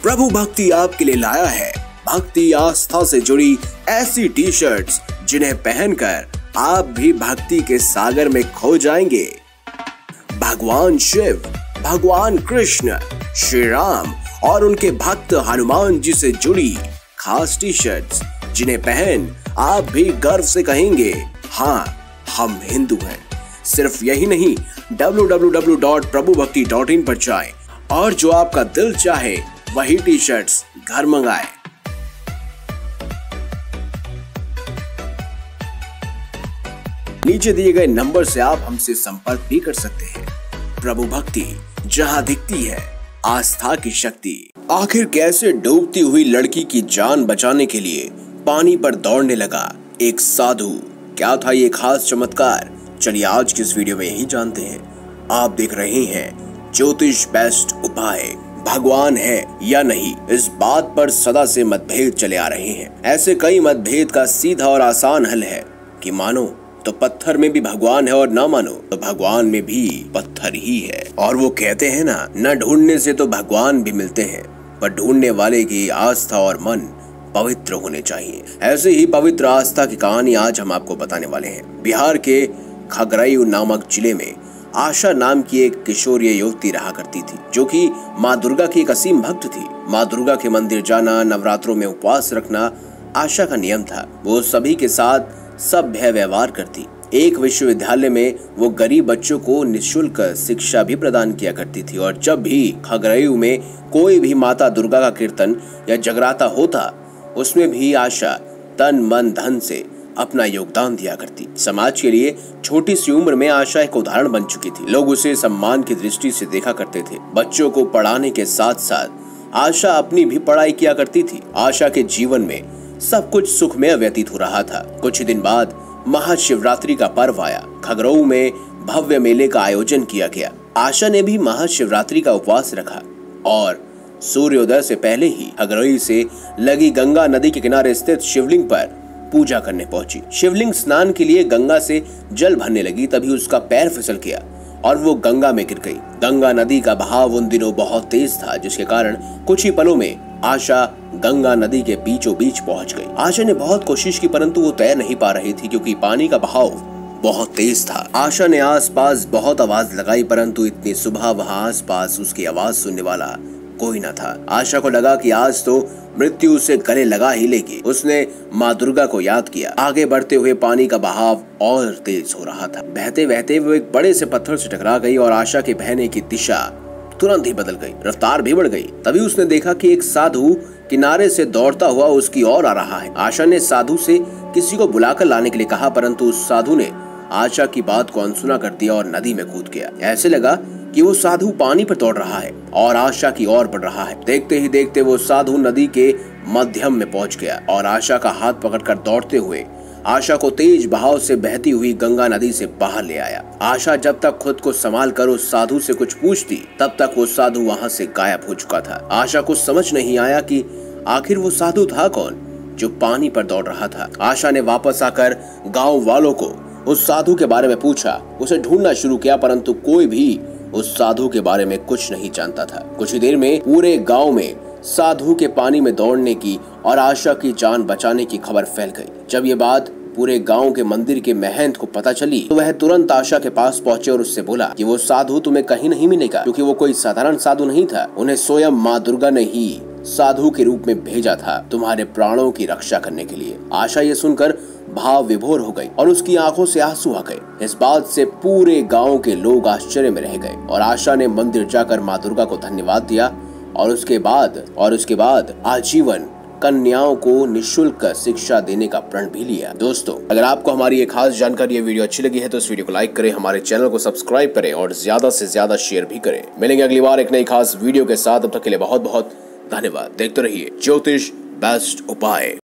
प्रभु भक्ति आपके लिए लाया है भक्ति आस्था से जुड़ी ऐसी टी शर्ट्स जिन्हें पहनकर आप भी भक्ति के सागर में खो जाएंगे। भगवान शिव, भगवान कृष्ण, श्री राम और उनके भक्त हनुमान जी से जुड़ी खास टी शर्ट्स जिन्हें पहन आप भी गर्व से कहेंगे, हाँ हम हिंदू हैं। सिर्फ यही नहीं, www.prabhubhakti.in पर जाएं और जो आपका दिल चाहे वही टी शर्ट्स घर मंगाएं। नीचे दिए गए नंबर से आप हमसे संपर्क भी कर सकते हैं। प्रभु भक्ति, जहां दिखती है आस्था की शक्ति। आखिर कैसे डूबती हुई लड़की की जान बचाने के लिए पानी पर दौड़ने लगा एक साधु? क्या था ये खास चमत्कार? चलिए आज की इस वीडियो में यही जानते हैं। आप देख रहे हैं ज्योतिष बेस्ट उपाय। भगवान है या नहीं, इस बात पर सदा से मतभेद चले आ रहे हैं। ऐसे कई मतभेद का सीधा और आसान हल है कि मानो तो पत्थर में भी भगवान है और ना मानो तो भगवान में भी पत्थर ही है। और वो कहते हैं ना, न ढूंढने से तो भगवान भी मिलते हैं, पर ढूंढने वाले की आस्था और मन पवित्र होने चाहिए। ऐसे ही पवित्र आस्था की कहानी आज हम आपको बताने वाले हैं। बिहार के खगड़ियू नामक जिले में आशा नाम की एक किशोरीय युवती रहा करती थी, जो कि माँ दुर्गा की एक असीम भक्त थी। माँ दुर्गा के मंदिर जाना, नवरात्रों में उपवास रखना आशा का नियम था। वो सभी के साथ सभ्य व्यवहार करती। एक विश्वविद्यालय में वो गरीब बच्चों को निःशुल्क शिक्षा भी प्रदान किया करती थी। और जब भी खगड़ियू में कोई भी माता दुर्गा का कीर्तन या जगराता होता, उसमें भी आशा तन मन धन से अपना योगदान दिया करती। समाज के लिए छोटी सी उम्र में आशा एक उदाहरण बन चुकी थी। लोग उसे सम्मान की दृष्टि से देखा करते थे। बच्चों को पढ़ाने के साथ साथ आशा अपनी भी पढ़ाई किया करती थी। आशा के जीवन में सब कुछ सुखमय व्यतीत हो रहा था। कुछ दिन बाद महाशिवरात्रि का पर्व आया। खगड़ियू में भव्य मेले का आयोजन किया गया। आशा ने भी महाशिवरात्रि का उपवास रखा और सूर्योदय से पहले ही खगड़ियू से लगी गंगा नदी के किनारे स्थित शिवलिंग पर पूजा करने पहुंची। शिवलिंग स्नान के लिए गंगा से जल भरने लगी, तभी उसका पैर फिसल गया और वो गंगा में गिर गई। गंगा नदी का बहाव उन दिनों बहुत तेज था, जिसके कारण कुछ ही पलों में आशा गंगा नदी के बीचों बीच पहुंच गई। आशा ने बहुत कोशिश की, परंतु वो तैर नहीं पा रही थी क्योंकि पानी का बहाव बहुत तेज था। आशा ने आसपास बहुत आवाज लगाई, परंतु इतनी सुबह वहां आसपास उसकी आवाज सुनने वाला कोई न था। आशा को लगा कि आज तो मृत्यु उसे गले लगा ही लेगी। उसने माँ दुर्गा को याद किया। आगे बढ़ते हुए पानी का बहाव और तेज हो रहा था। बहते बहते वो एक बड़े से पत्थर से टकरा गई और आशा के बहने की दिशा तुरंत ही बदल गई, रफ्तार भी बढ़ गई। तभी उसने देखा कि एक साधु किनारे से दौड़ता हुआ उसकी ओर आ रहा है। आशा ने साधु से किसी को बुलाकर लाने के लिए कहा, परंतु उस साधु ने आशा की बात को अनसुना कर दिया और नदी में कूद गया। ऐसे लगा कि वो साधु पानी पर दौड़ रहा है और आशा की ओर बढ़ रहा है। देखते ही देखते वो साधु नदी के मध्यम में पहुंच गया और आशा का हाथ पकड़कर दौड़ते हुए आशा को तेज बहाव से बहती हुई गंगा नदी से बाहर ले आया। आशा जब तक खुद को संभाल कर उस साधु से कुछ पूछती, तब तक वो साधु वहां से गायब हो चुका था। आशा को समझ नहीं आया कि आखिर वो साधु था कौन जो पानी पर दौड़ रहा था। आशा ने वापस आकर गाँव वालों को उस साधु के बारे में पूछा, उसे ढूंढना शुरू किया, परंतु कोई भी उस साधु के बारे में कुछ नहीं जानता था। कुछ ही देर में पूरे गांव में साधु के पानी में दौड़ने की और आशा की जान बचाने की खबर फैल गई। जब ये बात पूरे गांव के मंदिर के महंत को पता चली तो वह तुरंत आशा के पास पहुंचे और उससे बोला कि वो साधु तुम्हें कहीं नहीं मिलेगा, क्योंकि वो कोई साधारण साधु नहीं था। उन्हें स्वयं माँ दुर्गा ने ही साधु के रूप में भेजा था तुम्हारे प्राणों की रक्षा करने के लिए। आशा ये सुनकर भाव विभोर हो गई और उसकी आंखों से आंसू आ गए। इस बात से पूरे गांव के लोग आश्चर्य में रह गए और आशा ने मंदिर जाकर माँ दुर्गा को धन्यवाद दिया और उसके बाद आजीवन कन्याओं को निःशुल्क शिक्षा देने का प्रण भी लिया। दोस्तों, अगर आपको हमारी ये खास जानकारी, ये वीडियो अच्छी लगी है तो इस वीडियो को लाइक करें, हमारे चैनल को सब्सक्राइब करें और ज्यादा से ज्यादा शेयर भी करें। मिलेंगे अगली बार एक नई खास वीडियो के साथ। अब तक के लिए बहुत बहुत धन्यवाद। देखते रहिए ज्योतिष बेस्ट उपाय।